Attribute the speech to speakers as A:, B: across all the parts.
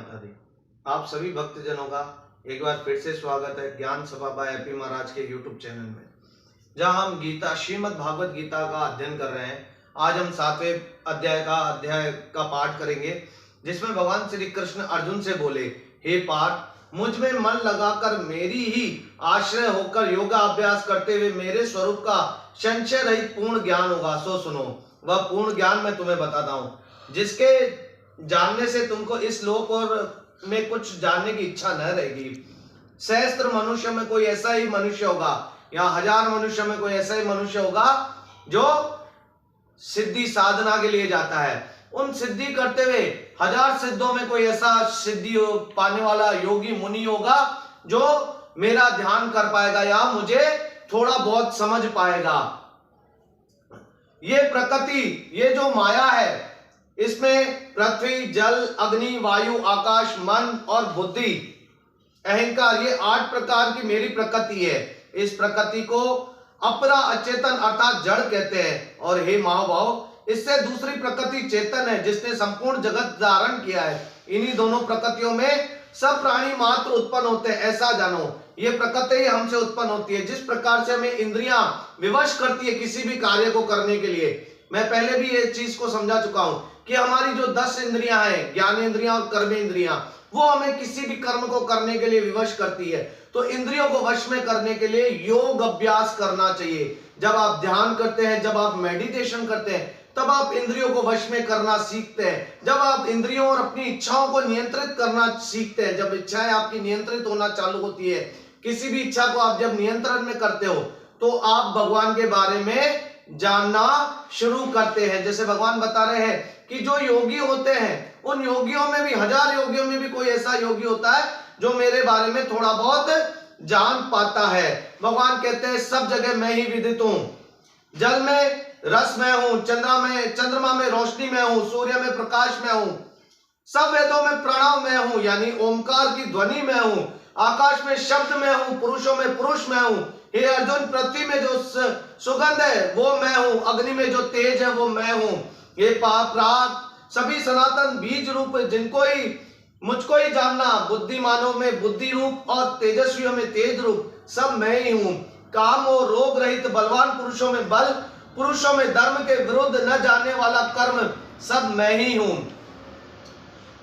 A: माता दी। आप सभी भक्तजनों का एक बार फिर से स्वागत है ज्ञान सभा बाय एपी महाराज के यूट्यूब चैनल में, जहां हम गीता श्रीमद् भागवत गीता का अध्ययन कर रहे हैं। आज हम 7वें अध्याय का पाठ करेंगे, जिसमें भगवान श्री कृष्ण अर्जुन से बोले, हे पार्थ, मुझ में मन लगाकर मेरी ही आश्रय होकर योगा अभ्यास करते हुए मेरे स्वरूप का संशय रहित पूर्ण ज्ञान होगा। सो सुनो, वह पूर्ण ज्ञान मैं तुम्हें बताता हूँ, जिसके जानने से तुमको इस लोक और में कुछ जानने की इच्छा न रहेगी। सहस्त्र मनुष्य में कोई ऐसा ही मनुष्य होगा, या 1000 मनुष्य में कोई ऐसा ही मनुष्य होगा जो सिद्धि साधना के लिए जाता है। उन सिद्धि करते हुए 1000 सिद्धों में कोई ऐसा सिद्धि पाने वाला योगी मुनि होगा जो मेरा ध्यान कर पाएगा या मुझे थोड़ा बहुत समझ पाएगा। ये प्रकृति, ये जो माया है, इसमें पृथ्वी, जल, अग्नि, वायु, आकाश, मन और बुद्धि, अहंकार, ये 8 प्रकार की मेरी प्रकृति है। इस प्रकृति को अपरा अचेतन अर्थात जड़ कहते हैं। और हे महाभाव, इससे दूसरी प्रकृति चेतन है, जिसने संपूर्ण जगत धारण किया है। इन्हीं दोनों प्रकृतियों में सब प्राणी मात्र उत्पन्न होते हैं, ऐसा जानो। ये प्रकृति हमसे उत्पन्न होती है। जिस प्रकार से हमें इंद्रियां विवश करती है किसी भी कार्य को करने के लिए, मैं पहले भी ये चीज को समझा चुका हूं कि हमारी जो 10 इंद्रियां हैं, ज्ञानेंद्रियां और कर्मेंद्रियां, वो हमें किसी भी कर्म को करने के लिए विवश करती है। तो इंद्रियों को वश में करने के लिए योग अभ्यास करना चाहिए। जब आप ध्यान करते हैं, जब आप मेडिटेशन करते हैं, तब आप इंद्रियों को वश में करना सीखते हैं। जब आप इंद्रियों और अपनी इच्छाओं को नियंत्रित करना सीखते हैं, जब इच्छाएं आपकी नियंत्रित होना चालू होती है, किसी भी इच्छा को आप जब नियंत्रण में करते हो, तो आप भगवान के बारे में जानना शुरू करते हैं। जैसे भगवान बता रहे हैं कि जो योगी होते हैं, उन योगियों में भी, 1000 योगियों में भी कोई ऐसा योगी होता है जो मेरे बारे में थोड़ा बहुत जान पाता है। भगवान कहते हैं सब जगह मैं ही विदित हूं। जल में रस में हूं, चंद्रमा में रोशनी में हूं, सूर्य में प्रकाश में हूं, सब वेदों में प्रणव में हूं, यानी ओमकार की ध्वनि में हूं, आकाश में शब्द में हूं, पुरुषों में पुरुष में हूं। हे अर्जुन, पृथ्वी में जो सुगंध है वो मैं हूं, अग्नि में जो तेज है वो मैं हूं। ये पाप सभी सनातन बीज रूप, जिनको ही मुझको ही जानना, बुद्धिमानों में बुद्धि रूप और तेजस्वियों में तेज रूप, सब मैं ही हूं। काम और रोग रहित बलवान पुरुषों में बल, पुरुषों में धर्म के विरुद्ध न जाने वाला कर्म, सब मैं ही हूं।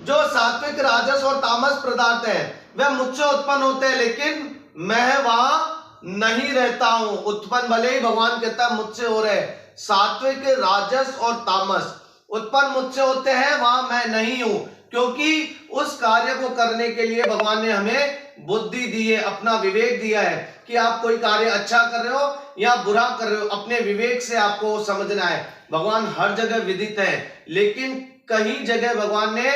A: जो सात्विक, राजस और तामस पदार्थ है वह मुझसे उत्पन्न होते हैं, लेकिन मैं वहां नहीं रहता हूं। उत्पन्न भले ही भगवान कहता है मुझसे हो रहे, सात्विक, राजस और तामस उत्पन्न मुझसे होते हैं, वहां मैं नहीं हूं। क्योंकि उस कार्य को करने के लिए भगवान ने हमें बुद्धि दी है, अपना विवेक दिया है कि आप कोई कार्य अच्छा कर रहे हो या बुरा कर रहे हो, अपने विवेक से आपको समझना है। भगवान हर जगह विदित है, लेकिन कहीं जगह भगवान ने,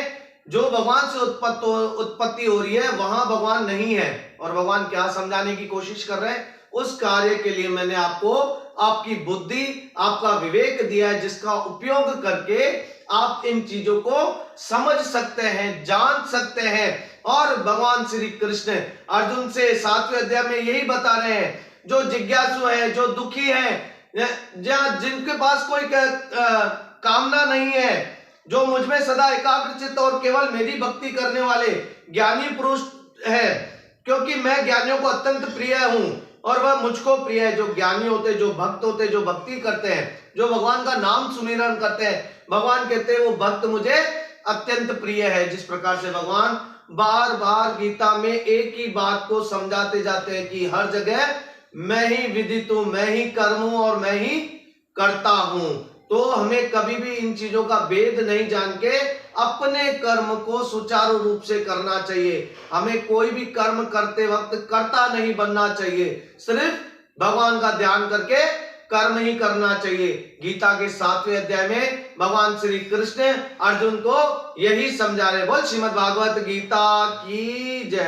A: जो भगवान से उत्पत्ति हो रही है, वहां भगवान नहीं है। और भगवान क्या समझाने की कोशिश कर रहे हैं, उस कार्य के लिए मैंने आपको आपकी बुद्धि, आपका विवेक दिया है, जिसका उपयोग करके आप इन चीजों को समझ सकते हैं, जान सकते हैं। और भगवान श्री कृष्ण अर्जुन से 7वें अध्याय में यही बता रहे हैं, जो जिज्ञासु है, जो दुखी है, जिनके पास कोई कामना नहीं है, जो मुझ में सदा एकाग्रचित्त और केवल मेरी भक्ति करने वाले ज्ञानी पुरुष है, क्योंकि मैं ज्ञानियों को अत्यंत प्रिय हूं और वह मुझको प्रिय है। जो ज्ञानी होते, जो भक्त होते, जो भक्ति करते हैं, जो भगवान का नाम सुमिरन करते हैं, भगवान कहते हैं वो भक्त मुझे अत्यंत प्रिय है। जिस प्रकार से भगवान बार बार गीता में एक ही बात को समझाते जाते हैं कि हर जगह मैं ही विदित हूं, मैं ही कर्म हूं और मैं ही करता हूं। तो हमें कभी भी इन चीजों का भेद नहीं जान के अपने कर्म को सुचारू रूप से करना चाहिए। हमें कोई भी कर्म करते वक्त कर्ता नहीं बनना चाहिए, सिर्फ भगवान का ध्यान करके कर्म ही करना चाहिए। गीता के 7वें अध्याय में भगवान श्री कृष्ण अर्जुन को यही समझा रहे। बोल श्रीमद् भागवत गीता की जय।